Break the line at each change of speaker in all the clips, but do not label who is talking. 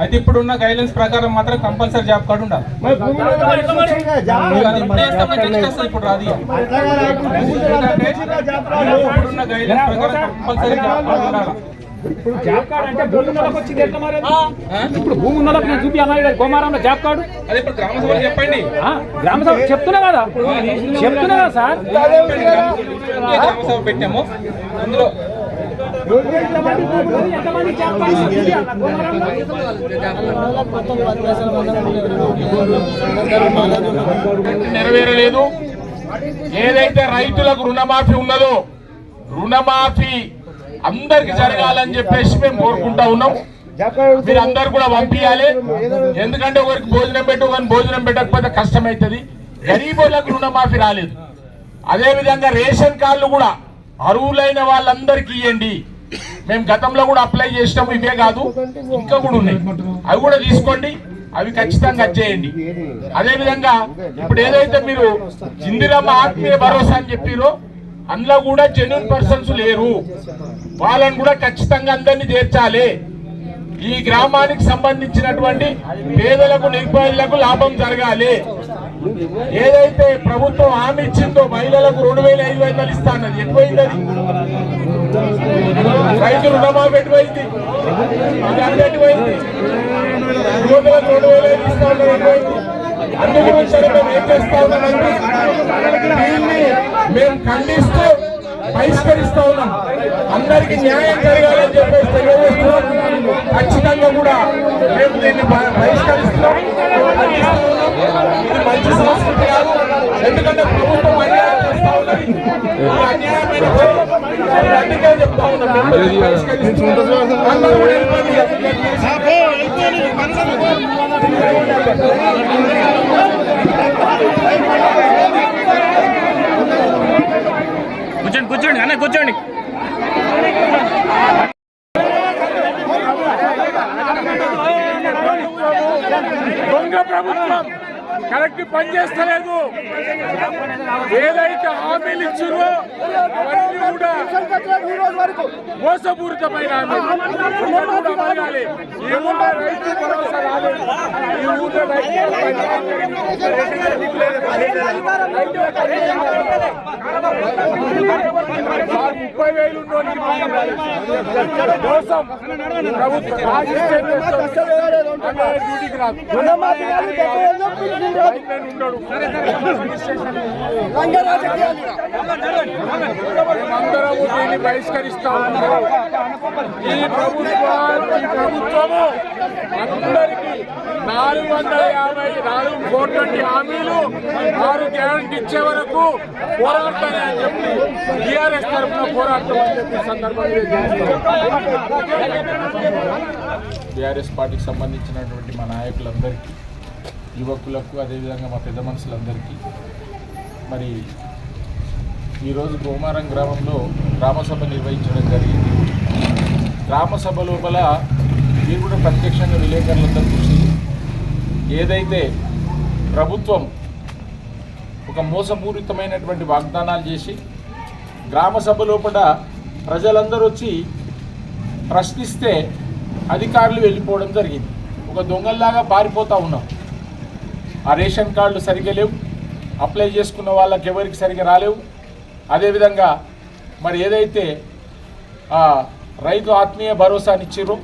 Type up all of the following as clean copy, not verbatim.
అయితే ఇప్పుడున్న గైడ్లైన్స్ ప్రకారం మాత్రం కంపల్సరీ జాబ్ కార్డు ఉండాలి. ఇప్పుడు రాదు ఇప్పుడున్న గైడ్లైన్స్ ప్రకారం కంపల్సరీ జాబ్ కార్డు ఉండాలి.
ఇప్పుడు జాబ్ కార్డు అంటే భూమి ఉన్నలకు వచ్చింది ఎట్లా మరి? ఇప్పుడు భూమి ఉన్నలకు నేను చూపించాలి గోమారంలో జాబ్ కార్డు.
అదే ఇప్పుడు గ్రామ సభ చెప్పండి.
గ్రామ సభ చెప్తున్నా కదా సార్.
గ్రామ సభ పెట్టాము అందులో
నెరవేరలేదు. ఏదైతే రైతులకు రుణమాఫీ ఉన్నదో రుణమాఫీ అందరికి జరగాలని చెప్పేసి మేము కోరుకుంటా ఉన్నాం. మీరు అందరు కూడా పంపించాలి. ఎందుకంటే ఒకరికి భోజనం పెట్టు కానీ భోజనం పెట్టకపోతే కష్టమవుతుంది. గరీబులకు రుణమాఫీ రాలేదు. అదేవిధంగా రేషన్ కార్డులు కూడా అర్హులైన వాళ్ళందరికీ ఇవ్వండి. మేము గతంలో కూడా అప్లై చేసినాము. ఇవే కాదు ఇంకా కూడా ఉన్నాయి, అవి కూడా తీసుకోండి. అవి ఖచ్చితంగా వచ్చేయండి. అదేవిధంగా ఇప్పుడు ఏదైతే మీరు ఇందిరమ్మ ఆత్మీయ భరోసా అని చెప్పారో అందులో కూడా జెన్యూన్ పర్సన్స్ లేరు. వాళ్ళని కూడా ఖచ్చితంగా అందరినీ చేర్చాలి. ఈ గ్రామానికి సంబంధించినటువంటి పేదలకు నిరుపేదలకు లాభం జరగాలి. ఏదైతే ప్రభుత్వం హామీ ఇచ్చిందో మహిళలకు 2500 ఇస్తానది ఎటువైంది? అది రైతు రుణమాఫీ ఎటువైంది? అది అన్ని ఎటువైంది? యువతలకు 2500 ఇస్తానది ఎటువైంది? అందు గురించి మేము ఏం చేస్తా ఉన్నామంటే దీన్ని మేము ఖండిస్తూ బహిష్కరిస్తా ఉన్నాం. అందరికీ న్యాయం జరగాలని చెప్పేసి తెలియజేస్తున్నాం. ఖచ్చితంగా కూడా మేము దీన్ని బహిష్కరిస్తున్నాం. ఇది మంచి సంస్కృతి కాదు. ఎందుకంటే ప్రభుత్వం అన్యాయం చేస్తా ఉన్నది. అన్యాయమైన అందుకే చెప్తా ఉన్నాం. అందరూ కూడా
కూర్చోండి అన్న కూర్చోండి.
దొంగ ప్రభుత్వం కరెక్ట్ పనిచేస్తలేదు. ఏదైతే హామీలు ఇచ్చారో అవన్నీ కూడా మోసపూరితమైన హామీలు. ఈ ఊళ్ళో రైతు భరోసా రాలేదు. ఈ ఊళ్ళో 30,000 కోసం ప్రభుత్వం డ్యూటీకి రాదు. మేమందరము దీన్ని బహిష్కరిస్తా ఉన్నాం. ఈ ప్రభుత్వము అందరికీ 420 హామీలు 6 గ్యారంటీ ఇచ్చే వరకు పోరాడతానే అని చెప్పి టీఆర్ఎస్ తరఫున పోరాడతాం అని చెప్పి సందర్భంగా టీఆర్ఎస్ పార్టీకి సంబంధించినటువంటి మా నాయకులందరికీ, యువకులకు, అదేవిధంగా మా పెద్ద మనుషులందరికీ మరి ఈరోజు గోమారం గ్రామంలో గ్రామసభ నిర్వహించడం జరిగింది. గ్రామసభ లోపల మీరు కూడా ప్రత్యక్షంగా విలేకరులందరూ చూసి ఏదైతే ప్రభుత్వం ఒక మోసపూరితమైనటువంటి వాగ్దానాలు చేసి గ్రామసభ లోపల ప్రజలందరూ వచ్చి ప్రశ్నిస్తే అధికారులు వెళ్ళిపోవడం జరిగింది. ఒక దొంగల్లాగా పారిపోతూ ఉన్నాం. ఆ రేషన్ కార్డులు సరిగ్గా లేవు, అప్లై చేసుకున్న వాళ్ళకి ఎవరికి సరిగ్గా రాలేవు. అదేవిధంగా మరి ఏదైతే రైతు ఆత్మీయ భరోసాని ఇచ్చారో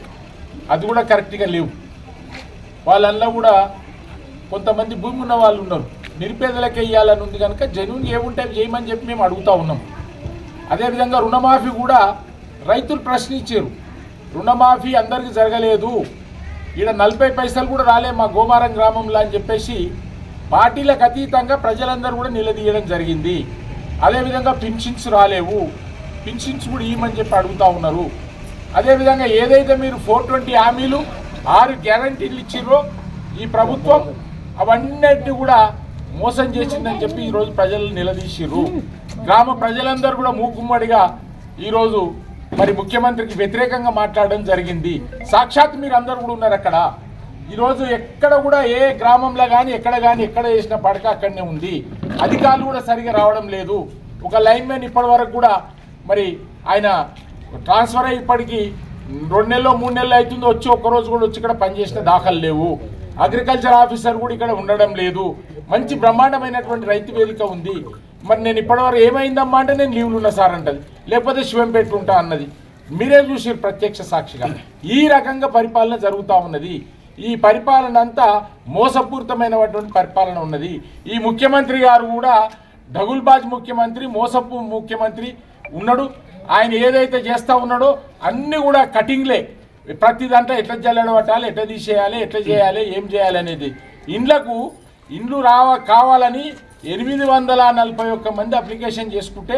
అది కూడా కరెక్ట్గా లేవు. వాళ్ళల్లో కూడా కొంతమంది భూమి ఉన్న వాళ్ళు ఉన్నారు. నిరుపేదలకే ఇవ్వాలని ఉంది కనుక జెన్యూన్ ఏముంటే చేయమని చెప్పి మేము అడుగుతూ ఉన్నాం. అదేవిధంగా రుణమాఫీ కూడా రైతులు ప్రశ్నించారు. రుణమాఫీ అందరికీ జరగలేదు, ఈడ 40 పైసలు కూడా రాలే మా గోమారం గ్రామంలో అని చెప్పేసి పార్టీలకు అతీతంగా ప్రజలందరూ కూడా నిలదీయడం జరిగింది. అదేవిధంగా పింఛన్స్ రాలేవు, పింఛన్స్ కూడా ఇవ్వమని చెప్పి అడుగుతూ ఉన్నారు. అదేవిధంగా ఏదైతే మీరు 420 హామీలు 6 గ్యారంటీలు ఇచ్చిర్రో ఈ ప్రభుత్వం అవన్నిటిని కూడా మోసం చేసిందని చెప్పి ఈరోజు ప్రజలు నిలదీసిర్రు. గ్రామ ప్రజలందరూ కూడా మూకుమ్మడిగా ఈరోజు మరి ముఖ్యమంత్రికి వ్యతిరేకంగా మాట్లాడడం జరిగింది. సాక్షాత్ మీరు అందరూ కూడా ఉన్నారు అక్కడ. ఈరోజు ఎక్కడ కూడా ఏ గ్రామంలో కానీ ఎక్కడ చేసిన పడక అక్కడనే ఉంది. అధికారులు కూడా సరిగా రావడం లేదు. ఒక లైన్ మ్యాన్ ఇప్పటి వరకు కూడా మరి ఆయన ట్రాన్స్ఫర్ అయ్యి ఇప్పటికీ 2 నెలలు 3 నెలలు అవుతుందో వచ్చి ఒక్కరోజు కూడా వచ్చి ఇక్కడ పనిచేసిన దాఖలు లేవు. అగ్రికల్చర్ ఆఫీసర్ కూడా ఇక్కడ ఉండడం లేదు. మంచి బ్రహ్మాండమైనటువంటి రైతు వేదిక ఉంది. మరి నేను ఇప్పటివరకు ఏమైందమ్మా అంటే నేను లీవ్లు ఉన్నా సార్ అంటది, లేకపోతే శివంపేట ఉంటా అన్నది. మీరే చూసారు ప్రత్యక్ష సాక్షిగా. ఈ రకంగా పరిపాలన జరుగుతూ ఉన్నది. ఈ పరిపాలన అంతా మోసపూరితమైనటువంటి పరిపాలన ఉన్నది. ఈ ముఖ్యమంత్రి గారు కూడా డగుల్బాజ్ ముఖ్యమంత్రి, మోసపు ముఖ్యమంత్రి ఉన్నాడు. ఆయన ఏదైతే చేస్తూ ఉన్నాడో అన్నీ కూడా కటింగ్లే. ప్రతి దాంట్లో ఎట్లా జల్లడబట్టాలి, ఎట్లా తీసేయాలి, ఎట్లా చేయాలి, ఏం చేయాలి అనేది. ఇండ్లు కావాలని 841 మంది అప్లికేషన్ చేసుకుంటే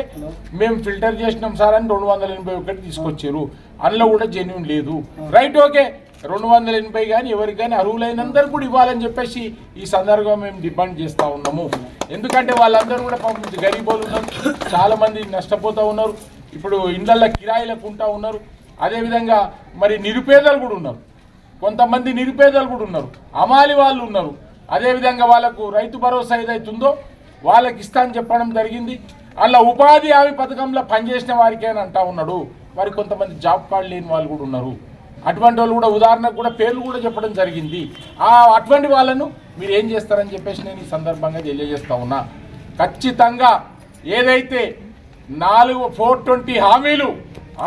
మేము ఫిల్టర్ చేసినాం సార్ అని 281 తీసుకొచ్చారు. అందులో కూడా జెన్యూన్ లేదు. రైట్, ఓకే, 280 కానీ ఎవరికి కానీ అర్హులైనందరూ కూడా ఇవ్వాలని చెప్పేసి ఈ సందర్భంగా మేము డిమాండ్ చేస్తూ ఉన్నాము. ఎందుకంటే వాళ్ళందరూ కూడా పాపం గరీబోలు ఉన్నారు, చాలామంది నష్టపోతూ ఉన్నారు. ఇప్పుడు ఇండ్ల కిరాయిలకు ఉంటా ఉన్నారు. అదేవిధంగా మరి నిరుపేదలు కూడా ఉన్నారు, కొంతమంది నిరుపేదలు కూడా ఉన్నారు, అమాలి వాళ్ళు ఉన్నారు. అదేవిధంగా వాళ్ళకు రైతు భరోసా ఏదైతుందో వాళ్ళకి ఇస్తా అని చెప్పడం జరిగింది. అలా ఉపాధి హామీ పథకంలో పనిచేసిన వారికి అని అంటా ఉన్నాడు. మరి కొంతమంది జాబ్ కార్డు లేని వాళ్ళు కూడా ఉన్నారు. అటువంటి వాళ్ళు కూడా ఉదాహరణకు కూడా పేర్లు కూడా చెప్పడం జరిగింది. అటువంటి వాళ్ళను మీరు ఏం చేస్తారని చెప్పేసి నేను ఈ సందర్భంగా తెలియజేస్తా ఉన్నా. ఖచ్చితంగా ఏదైతే 420 హామీలు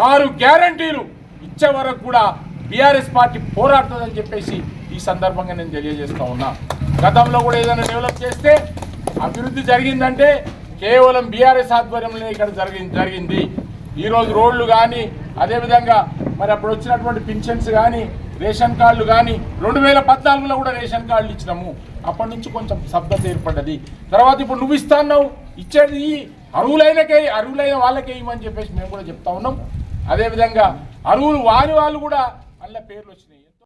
6 గ్యారంటీలు ఇచ్చే వరకు కూడా బీఆర్ఎస్ పార్టీ పోరాడుతుందని చెప్పేసి ఈ సందర్భంగా నేను తెలియజేస్తా ఉన్నా. గతంలో కూడా ఏదైనా డెవలప్ చేస్తే అభివృద్ధి జరిగిందంటే కేవలం బీఆర్ఎస్ ఆధ్వర్యంలో ఇక్కడ జరిగింది. ఈరోజు రోడ్లు కానీ, అదేవిధంగా మరి అప్పుడు వచ్చినటువంటి పింఛన్స్ కానీ, రేషన్ కార్డులు కానీ 2014లో కూడా రేషన్ కార్డులు ఇచ్చినాము. అప్పటి నుంచి కొంచెం శబ్దత ఏర్పడ్డది. తర్వాత ఇప్పుడు నువ్వు ఇస్తాన్నావు, ఇచ్చేది అర్హులైన వాళ్ళకే ఇవ్వమని చెప్పేసి మేము కూడా చెప్తా ఉన్నాం. అదేవిధంగా అర్హులు వారి వాళ్ళు కూడా అందులో పేర్లు వచ్చినాయి.